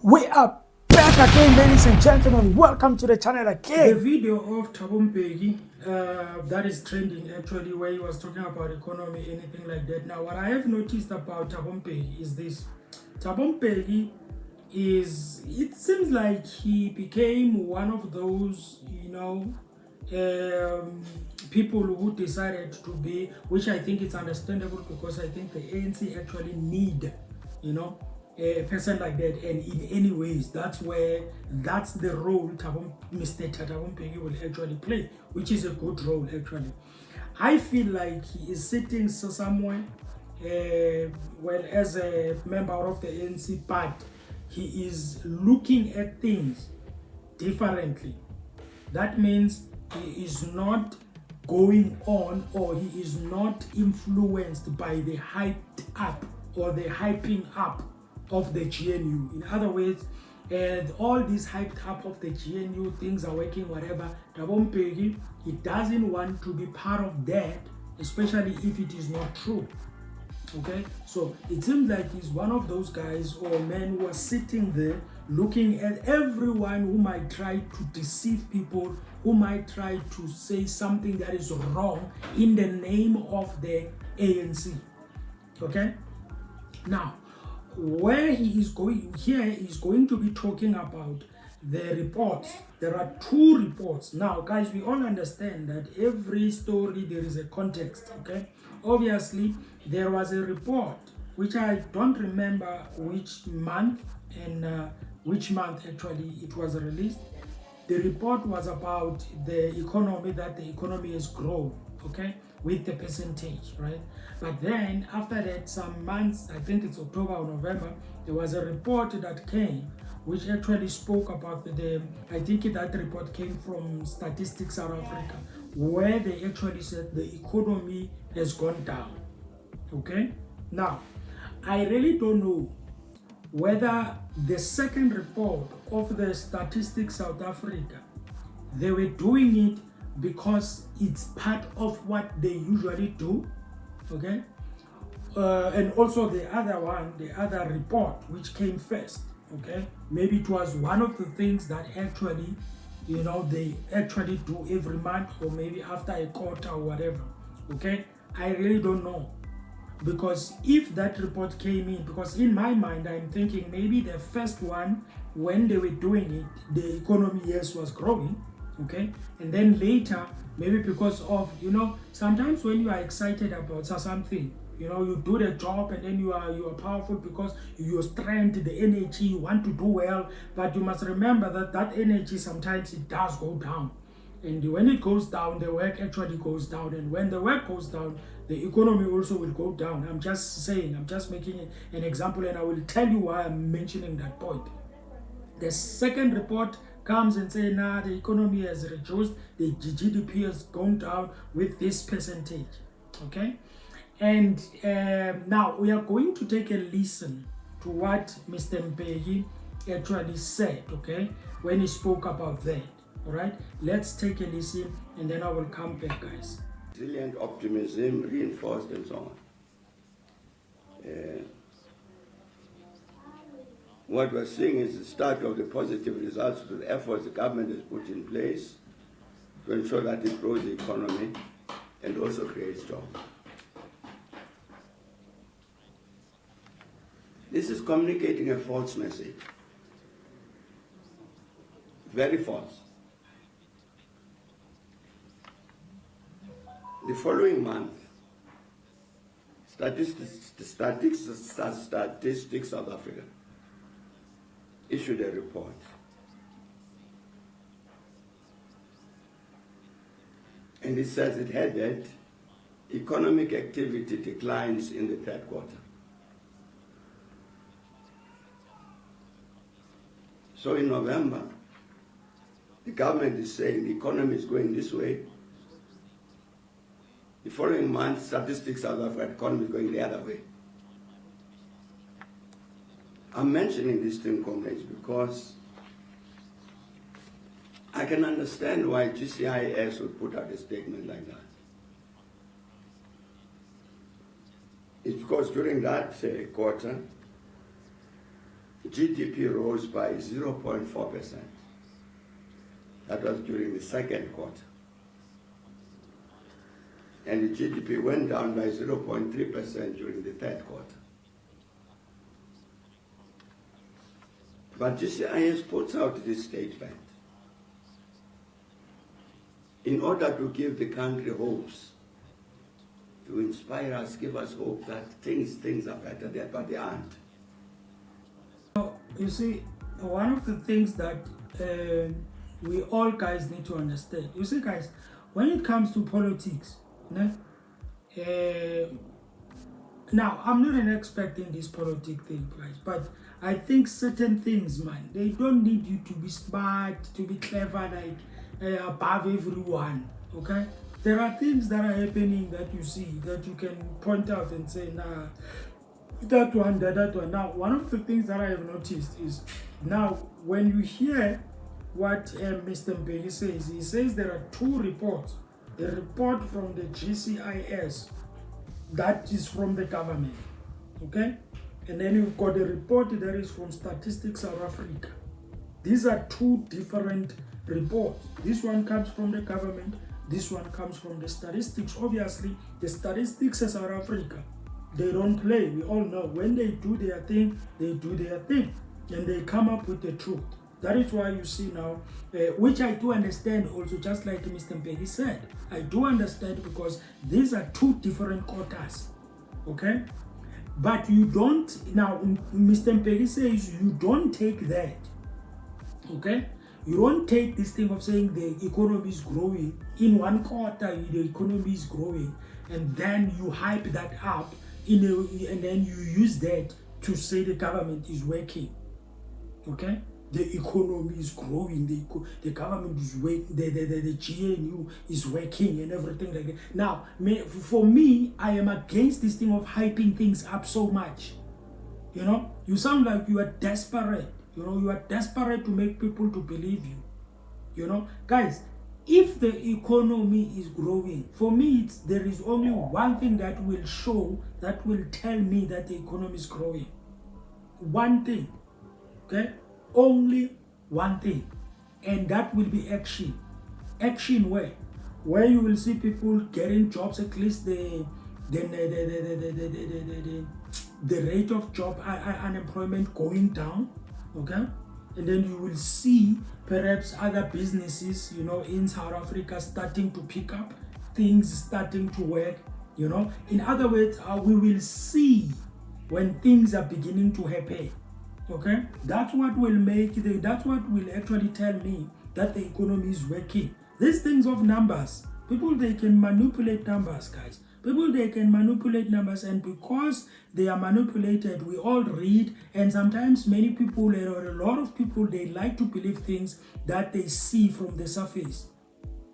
We are back again, ladies and gentlemen. Welcome to the channel again. The video of Thabo Mbeki that is trending actually, where he was talking about economy, anything like that. Now, what I have noticed about Thabo Mbeki is this. Thabo Mbeki it seems like he became one of those, people who decided to be, which I think is understandable because I think the ANC actually need, a person like that, and in any ways that's the role Mr. Thabo Mbeki will actually play, which is a good role actually. I feel like he is sitting somewhere, as a member of the ANC, but he is looking at things differently. That means he is not going on, or he is not influenced by the hyped up or the hyping up of the GNU. In other words, all these hyped up of the GNU, things are working, whatever. Thabo Mbeki, he doesn't want to be part of that, especially if it is not true. Okay, so it seems like he's one of those guys or men who are sitting there looking at everyone who might try to deceive people, who might try to say something that is wrong in the name of the ANC. Okay, now where he is going here, he's going to be talking about the reports. There are two reports. Now guys, we all understand that every story there is a context. Okay, obviously there was a report which I don't remember which month and which month actually it was released. The report was about the economy, that the economy has grown, okay, with the percentage, right? But then after that, some months, I think it's October or November, there was a report that came which actually spoke about I think that report came from Statistics South Africa, where they actually said the economy has gone down. Okay, now I really don't know whether the second report of the Statistics South Africa, they were doing it because it's part of what they usually do. Okay, and also the other report which came first. Okay, maybe it was one of the things that actually, they actually do every month, or maybe after a quarter or whatever. Okay, I really don't know, because if that report came in, because in my mind I'm thinking maybe the first one, when they were doing it, the economy, yes, was growing. Okay, and then later, maybe because of, sometimes when you are excited about something, you do the job, and then you are powerful because your strength, the energy, you want to do well. But you must remember that energy, sometimes it does go down, and when it goes down, the work actually goes down, and when the work goes down, the economy also will go down. I'm just making an example, and I will tell you why I'm mentioning that point. The second report comes and say, nah, the economy has reduced, the GDP has gone down with this percentage. Okay, and now we are going to take a listen to what Mr. Mbeki actually said, okay, when he spoke about that. All right, let's take a listen, and then I will come back, guys. Resilient optimism, reinforced, and so on. What we're seeing is the start of the positive results to the efforts the government has put in place to ensure that it grows the economy and also creates jobs. This is communicating a false message. Very false. The following month, Statistics South Africa issued a report. And it says it headed, "Economic activity declines in the third quarter." So in November, the government is saying the economy is going this way. The following month, Statistics South Africa, the economy is going the other way. I'm mentioning this thing, comrades, because I can understand why GCIS would put out a statement like that. It's because during that quarter, GDP rose by 0.4%. That was during the second quarter. And the GDP went down by 0.3% during the third quarter. But GCIS puts out this statement in order to give the country hopes, to inspire us, give us hope that things are better there, but they aren't. You see, one of the things that we all guys need to understand. You see, guys, when it comes to politics, now I'm not an expert in this politics thing, guys, but I think certain things, man, they don't need you to be smart, to be clever, like above everyone. Okay, there are things that are happening that you see that you can point out and say, nah, that one. Now, one of the things that I have noticed is now when you hear what Mr. Mbeki says, he says there are two reports. The report from the GCIS, that is from the government, okay? And then you've got a report that is from Statistics South Africa. These are two different reports. This one comes from the government, this one comes from the statistics. Obviously, the statistics of South Africa, they don't play. We all know when they do their thing, they do their thing. And they come up with the truth. That is why you see now, which I do understand also, just like Mr. Mbeki said. I do understand because these are two different quarters. Okay? But you don't, now Mr. Mbeki says you don't take that. Okay? You don't take this thing of saying the economy is growing. In one quarter, the economy is growing. And then you hype that up. And then you use that to say the government is working. Okay? The economy is growing, the government is working, the GNU is working and everything like that. Now, for me, I am against this thing of hyping things up so much. You know, you sound like you are desperate. You know, you are desperate to make people to believe you. You know, guys, if the economy is growing, for me, there is only one thing that will show, that will tell me that the economy is growing. One thing, okay? Only one thing, and that will be action. Action where you will see people getting jobs, at least the rate of job unemployment going down, okay? And then you will see perhaps other businesses, you know, in South Africa starting to pick up, things starting to work, you know. In other words, we will see when things are beginning to happen. Okay, that's what will actually tell me that the economy is working. These things of numbers, people, they can manipulate numbers, guys. People, they can manipulate numbers, and because they are manipulated, we all read, and sometimes many people, or a lot of people, they like to believe things that they see from the surface.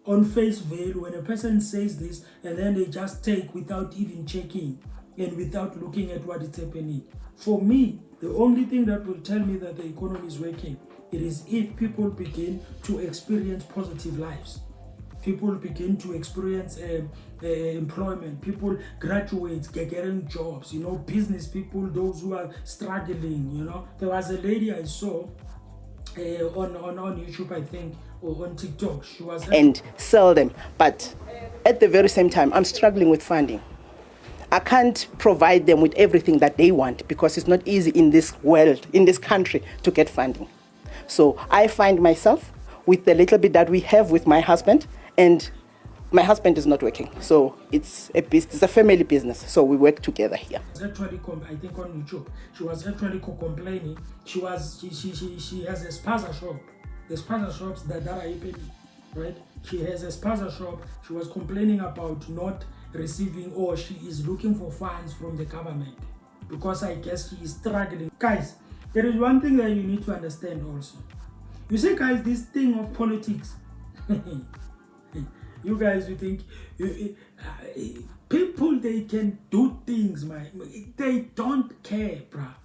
On face value, when a person says this, and then they just take without even checking and without looking at what is happening. For me, the only thing that will tell me that the economy is working, it is if people begin to experience positive lives. People begin to experience employment. People graduate, getting jobs. You know, business people, those who are struggling. You know, there was a lady I saw on YouTube, I think, or on TikTok. She was and sell them, but at the very same time, I'm struggling with funding. I can't provide them with everything that they want because it's not easy in this world, in this country, to get funding. So I find myself with the little bit that we have with my husband, and my husband is not working. So it's a business, it's a family business. So we work together here. Actually, I think on YouTube, she was actually complaining. She has a spaza shop. The spaza shops that are happening, right? She has a spaza shop. She was complaining about not receiving, or she is looking for funds from the government because I guess she is struggling. Guys, there is one thing that you need to understand also. You see, guys, this thing of politics, you guys, you think people, they can do things, man. They don't care, bruh.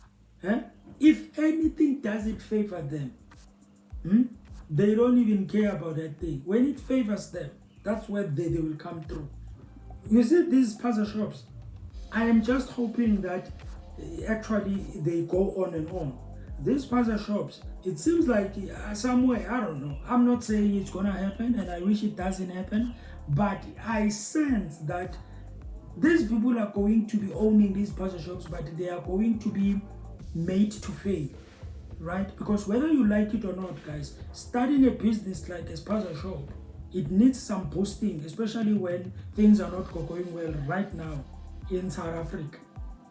Eh? If anything doesn't favor them, they don't even care about that thing. When it favors them, that's where they will come through. You see these puzzle shops, I am just hoping that actually they go on and on. these sponsor shops, it seems like somewhere, I don't know, I'm not saying it's gonna happen and I wish it doesn't happen, but I sense that these people are going to be owning these sponsor shops, but they are going to be made to fail, right? Because whether you like it or not, guys, starting a business like a sponsor shop, it needs some boosting, especially when things are not going well right now in South Africa,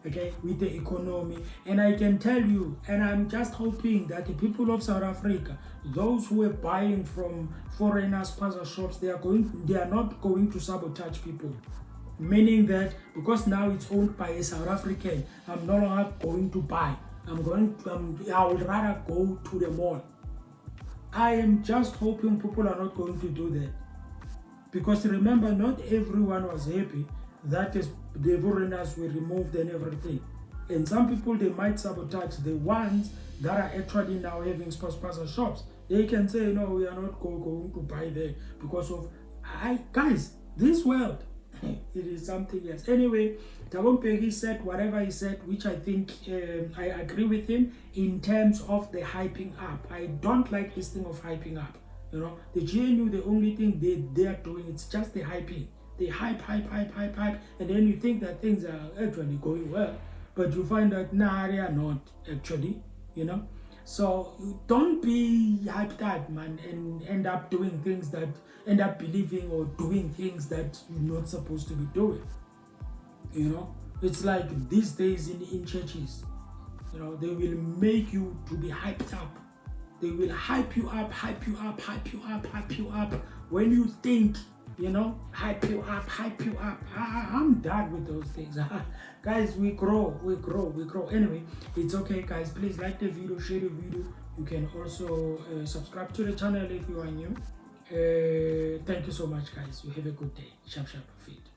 okay, with the economy. And I can tell you, and I'm just hoping that the people of South Africa, those who are buying from foreigner sponsor shops, they are not going to sabotage people. Meaning that because now it's owned by a South African, I'm no longer going to buy. I would rather go to the mall. I am just hoping people are not going to do that. Because remember, not everyone was happy that the foreigners were removed and everything. And some people, they might sabotage the ones that are actually now having sponsor shops. They can say, no, we are not going to buy there because of, guys, this world, it is something else. Anyway, Thabo Mbeki said whatever he said, which I think I agree with him in terms of the hyping up. I don't like this thing of hyping up. You know, the GNU, the only thing they are doing, it's just the hyping. They hype, and then you think that things are actually going well, but you find that nah, they are not actually, you know. So don't be hyped up, man, and end up doing things that end up believing or doing things that you're not supposed to be doing. You know, it's like these days in churches, you know, they will make you to be hyped up. They will hype you up when you think, you know, hype you up. I'm done with those things. Guys, we grow. Anyway, it's okay, guys. Please like the video, share the video. You can also subscribe to the channel if you are new. Thank you so much, guys. You have a good day. Sharp, fit.